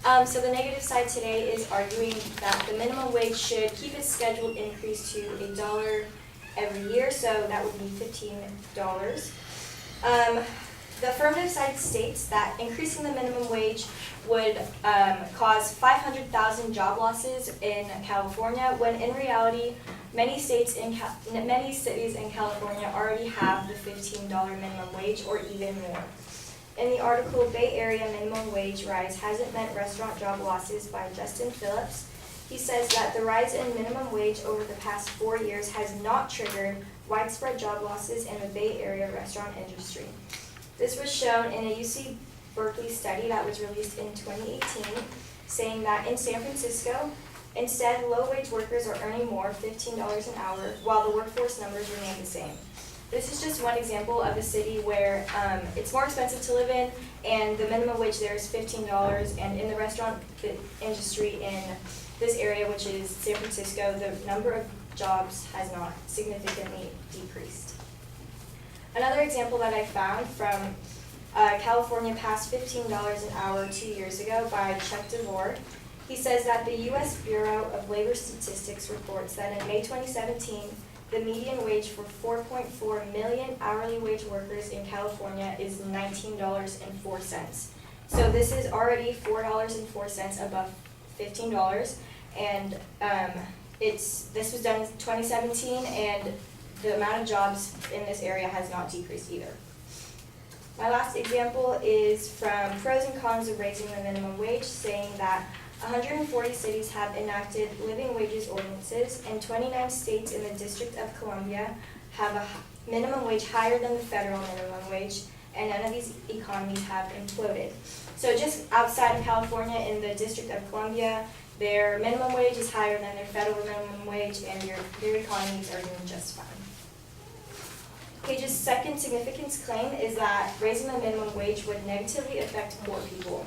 So the negative side today is arguing that the minimum wage should keep its scheduled increase to $1 every year, so that would be $15. The affirmative side states that increasing the minimum wage would cause 500,000 job losses in California, when in reality, many cities in California already have the $15 minimum wage or even more. In the article, Bay Area Minimum Wage Rise Hasn't Meant Restaurant Job Losses by Justin Phillips, he says that the rise in minimum wage over the past 4 years has not triggered widespread job losses in the Bay Area restaurant industry. This was shown in a UC Berkeley study that was released in 2018, saying that in San Francisco, instead, low-wage workers are earning more, $15 an hour, while the workforce numbers remain the same. This is just one example of a city where it's more expensive to live in, and the minimum wage there is $15, and in the restaurant industry in this area, which is San Francisco, the number of jobs has not significantly decreased. Another example that I found from California passed $15 an hour 2 years ago by Chuck DeVore. He says that the U.S. Bureau of Labor Statistics reports that in May 2017, the median wage for 4.4 million hourly wage workers in California is $19.04. So this is already $4.04 above $15, and this was done in 2017, and the amount of jobs in this area has not decreased either. My last example is from Pros and Cons of Raising the Minimum Wage, saying that 140 cities have enacted living wages ordinances, and 29 states in the District of Columbia have a minimum wage higher than the federal minimum wage, and none of these economies have imploded. So just outside of California, in the District of Columbia, their minimum wage is higher than their federal minimum wage, and their economies are doing just fine. Page's second significance claim is that raising the minimum wage would negatively affect poor people.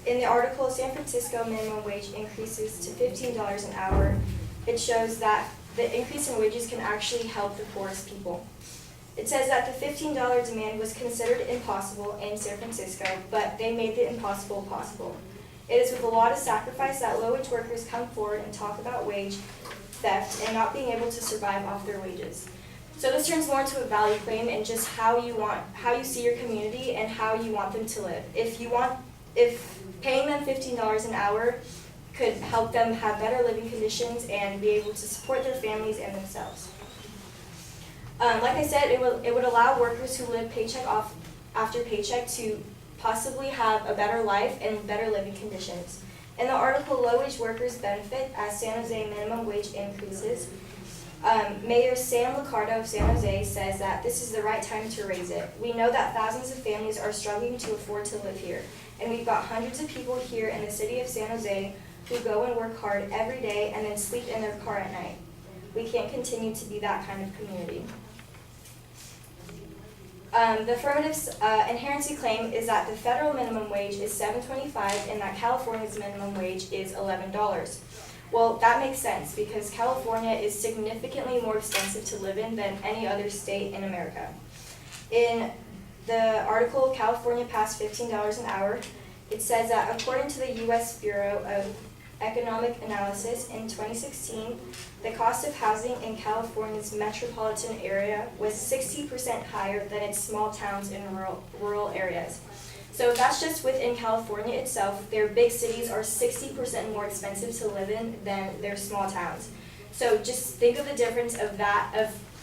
In the article, San Francisco minimum wage increases to $15 an hour. It shows that the increase in wages can actually help the poorest people. It says that the $15 demand was considered impossible in San Francisco, but they made the impossible possible. It is with a lot of sacrifice that low-wage workers come forward and talk about wage theft and not being able to survive off their wages. So this turns more into a value claim and just how you see your community and how you want them to live. If paying them $15 an hour could help them have better living conditions and be able to support their families and themselves. Like I said, it would allow workers who live paycheck after paycheck to possibly have a better life and better living conditions. In the article, low-wage workers benefit as San Jose minimum wage increases. Mayor Sam Liccardo of San Jose says that this is the right time to raise it. We know that thousands of families are struggling to afford to live here, and we've got hundreds of people here in the city of San Jose who go and work hard every day and then sleep in their car at night. We can't continue to be that kind of community. The affirmative's inherency claim is that the federal minimum wage is $7.25 and that California's minimum wage is $11. Well, that makes sense because California is significantly more expensive to live in than any other state in America. In the article, California passed $15 an hour. It says that according to the U.S. Bureau of Economic Analysis in 2016, the cost of housing in California's metropolitan area was 60% higher than its small towns and rural areas. So that's just within California itself. Their big cities are 60% more expensive to live in than their small towns. So just think of the difference of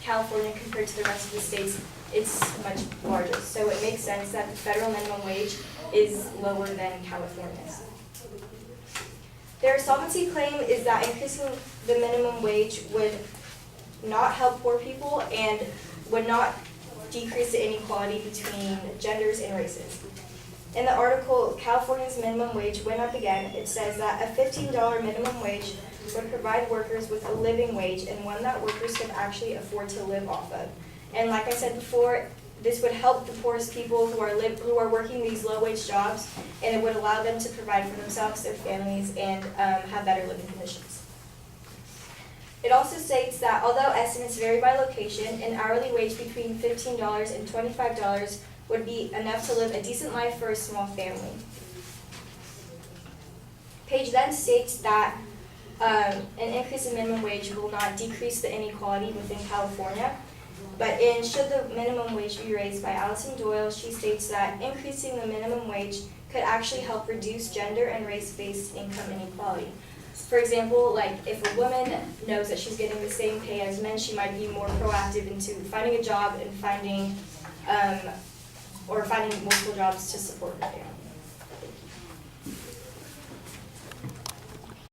California compared to the rest of the states. It's much larger. So it makes sense that the federal minimum wage is lower than California's. Their solvency claim is that increasing the minimum wage would not help poor people and would not decrease the inequality between genders and races. In the article, California's minimum wage went up again. It says that a $15 minimum wage would provide workers with a living wage and one that workers could actually afford to live off of. And like I said before, this would help the poorest people who are working these low-wage jobs, and it would allow them to provide for themselves, their families, and have better living conditions. It also states that although estimates vary by location, an hourly wage between $15 and $25 would be enough to live a decent life for a small family. Page then states that an increase in minimum wage will not decrease the inequality within California. But in Should the Minimum Wage Be Raised by Allison Doyle, she states that increasing the minimum wage could actually help reduce gender and race-based income inequality. For example, like if a woman knows that she's getting the same pay as men, she might be more proactive into finding a job and finding multiple jobs to support her family.